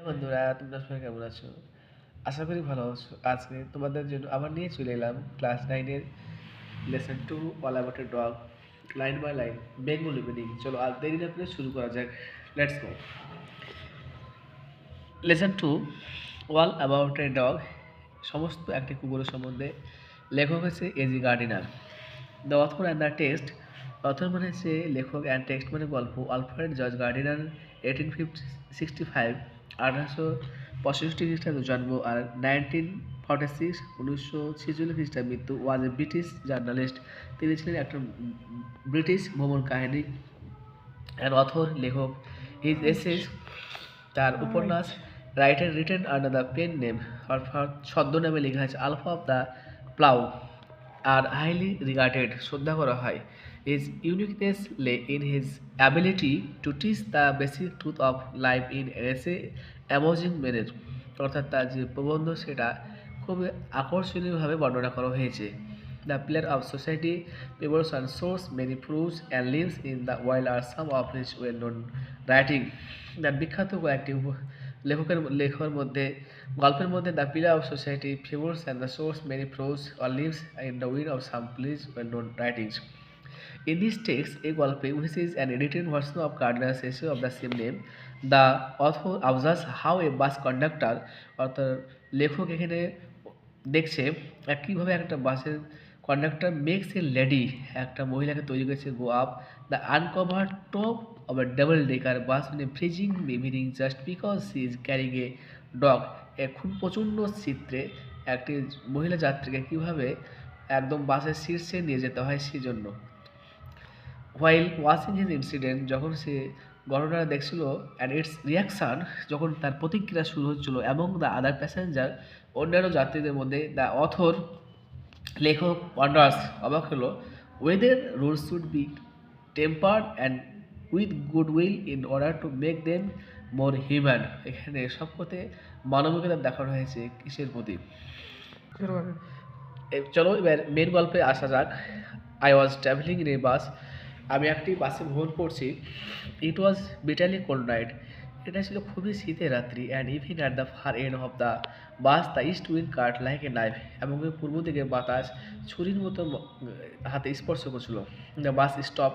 বন্ধুরা, তোমরা সবাই কেমন আছো? আশা করি ভালো আছো। আজকে তোমাদের জন্য আবার নিয়ে চলে এলাম ক্লাস 9 এর lesson 2 all about a dog, line by line Bengali meaning. চলো আর দেরি না করে শুরু করা যাক। Let's go. Lesson 2 all about a dog, সমস্ত একটি কুকুরের সম্বন্ধে। লেখক হচ্ছে A G Gardiner. The author and the text. Author মানে হচ্ছে লেখক, অ্যান্ড টেক্সট মানে গল্প। আলফ্রেড জর্জ গার্ডিনার, 1865, 1865 খ্রিস্টাব্দে জন্ম আর 1946, 1946 খ্রিস্টাব্দে মৃত্যু। Was a British journalist. তিনি ছিলেন একটা ব্রিটিশ ভ্রমণ কাহিনী। অ্যান অথর, লেখক। হিজ এসেস, তার উপন্যাস। Writer written under the pen name, অর্থাৎ ছদ্মনামে লেখা আছে। Alpha of the Plough are highly regarded, শ্রদ্ধা করা হয়। His uniqueness lay in his ability to teach the basic truth of life in essay amusing ম্যানের, অর্থাৎ তার যে প্রবন্ধ সেটা খুবই আকর্ষণীয়ভাবে বর্ণনা করা হয়েছে। The pillar of society, papers and source, many proves and leaves in the wild আর some of his well known writing. The বিখ্যাত কয়েকটি লেখকের মধ্যে, গল্পের মধ্যে the pillar of society, favours and the source, many prose or leaves in the win of some please well known writings. In this text, a গল্পে, which is an edited version of Gardner's essay of the same name, the author observes how a bus conductor, অর্থাৎ লেখক এখানে দেখছে কীভাবে একটা বাসের conductor makes a lady, একটা মহিলাকে তৈরি করেছে, go up the uncover top of a double decker bus in a freezing evening just because she is carrying a dog. খুব প্রচণ্ড চিত্রে একটি মহিলা যাত্রীকে কীভাবে একদম বাসের শীর্ষে নিয়ে যেতে হয় সেই জন্য। হোয়াইল ওয়াচিং হিজ ইনসিডেন্ট, যখন সে ঘটনাটা দেখছিল, অ্যান্ড ইটস রিয়াকশান, যখন তার প্রতিক্রিয়া শুরু হচ্ছিল, এবং দ্য আদার প্যাসেঞ্জার, অন্যান্য যাত্রীদের মধ্যে, দ্য অথর, লেখক, ওয়ান্ডার্স, অবাক হলো, whether rules should be tempered and with good will in order to make them more human. এখানে সবকথে মানবিকতা দেখানো হয়েছে কিসের প্রতি। চলো এবার মেন গল্পে আসা যাক। I was travelling in a bus, আমি একটি বাসে ভ্রমণ করছি। It was bitterly cold night, এটা ছিল খুবই শীতের রাত্রি। And even at the far end of the bus the east wind cut like a knife, এবং পূর্ব দিকে বাতাস ছুরির মতো হাতে স্পর্শ করছিল। দ্য বাস স্টপ,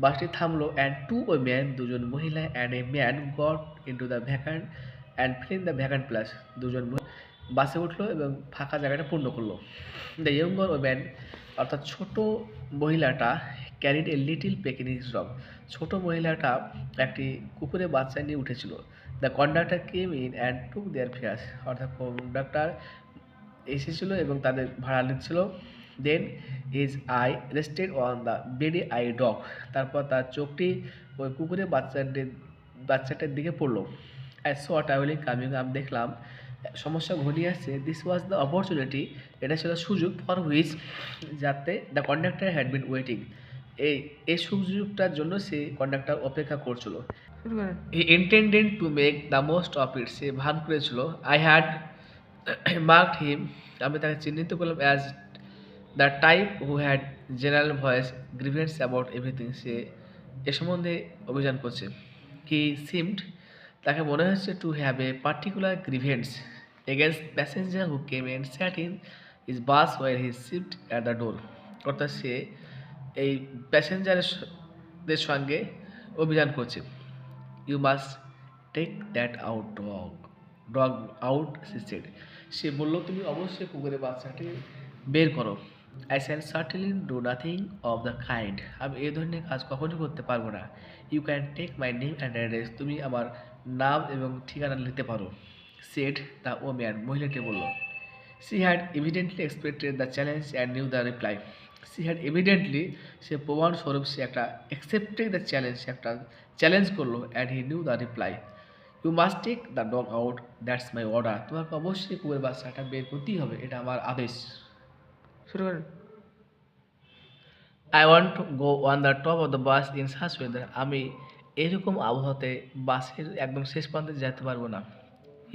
বাসটি থামলো। অ্যান্ড টু ও ম্যান, দুজন মহিলা, and a man got into the vacant and fill the vacant places, দুজন বাসে উঠলো এবং ফাঁকা জায়গাটা পূর্ণ করলো। দ্য ইয়ঙ্গর ওম্যান, অর্থাৎ ছোট মহিলাটা, carried a little Pekingese dog, ছোট মহিলাটা একটি কুকুরের বাচ্চা নিয়ে উঠেছিল। The conductor came in and took their fares, অর্থাৎ কন্ডাক্টর এসেছিল এবং তাদের ভাড়া নিচ্ছিল। Then his eye rested on the beady eye dog, তারপর তার চোখটি ওই কুকুরের বাচ্চাটার দিকে পড়লো। আই স ট্রাভেলিং কামিং, আমি দেখলাম সমস্যা ঘনিয়ে আসছে। দিস ওয়াজ দ্য অপরচুনিটি, এটা ছিল সুযোগ, ফর হুইচ, যাতে the conductor had been waiting, এই এই সুযোগটার জন্য সে কন্ডাক্টর অপেক্ষা করছিল। He intended to make the most of it, সে ভান করেছিল। আই হ্যাড মার্কড হিম, আমি তাকে চিহ্নিত করলাম, as the type who had general voice grievance about everything, সে এ সম্বন্ধে অভিযান করছে। হি সিমড, তাকে মনে হচ্ছে, to have a particular grievance against passenger who came and sat in his bus where he sit at the door, অর্থাৎ সে এই প্যাসেঞ্জারদের সঙ্গে অভিযান করছে। You must take that out dog out, she said, সে বলল, তুমি অবশ্যই কুকুরের বাচ্চাটি বের করো। I shall certainly do nothing of the kind, আমি এই ধরনের কাজ কখনোই করতে পারবো না। You can take my name and address, তুমি আমার নাম এবং ঠিকানা নিতে পারো। সেড দ্য ওম্যান, মহিলাটি বলল। She had evidently expected the challenge and knew the reply. She had evidently, সে প্রমাণস্বরূপ, সে একটা অ্যাকসেপ্টেড দ্য চ্যালেঞ্জ, একটা চ্যালেঞ্জ করলো। And he knew the reply, you must take the dog out, that's my order, তোমাকে অবশ্যই কুকুরের বাচ্চাটা বের করতেই হবে, এটা আমার আদেশ। শুরু করেন। I want to go on the top of the bus in such weather, আমি এরকম আবহাওয়াতে বাসের একদম শেষ প্রান্তে যেতে পারবো না।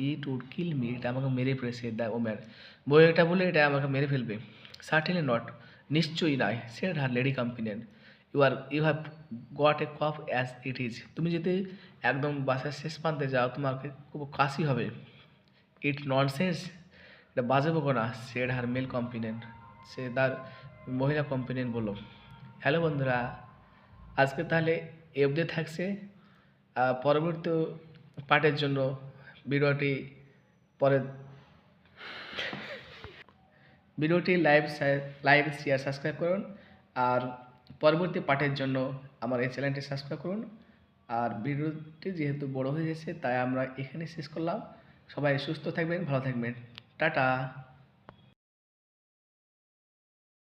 ইট উড কিল মি, এটা আমাকে মেরে ফেলেছে। দ্য ওম্যান, এটা বলে এটা আমাকে মেরে ফেলবে। সার্টেনলি নট, নিশ্চয়ই নয়। Said her lady companion, you have got a cough as it is. তুমি যদি একদম বাসের শেষ প্রান্তে যাও তোমাকে খুব কাশি হবে। ইট ননসেন্স, এটা বাজে বকো না, সেড হার মেল কম্পিনেন্ট, সে তার মহিলা কম্পিনেন্ট বলল। হ্যালো বন্ধুরা, আজকে তাহলে এ অবধি থাকছে। পরবর্তী পার্টের জন্য ভিডিওটি পরে ভিডিওটি লাইভ শেয়ার সাবস্ক্রাইব করুন। আর পরবর্তী পার্টের জন্য আমার এই চ্যানেলটি সাবস্ক্রাইব করুন। আর ভিডিওটি যেহেতু বড় হয়ে গেছে তাই আমরা এখানে শেষ করলাম। সবাই সুস্থ থাকবেন, ভালো থাকবেন, টাটা।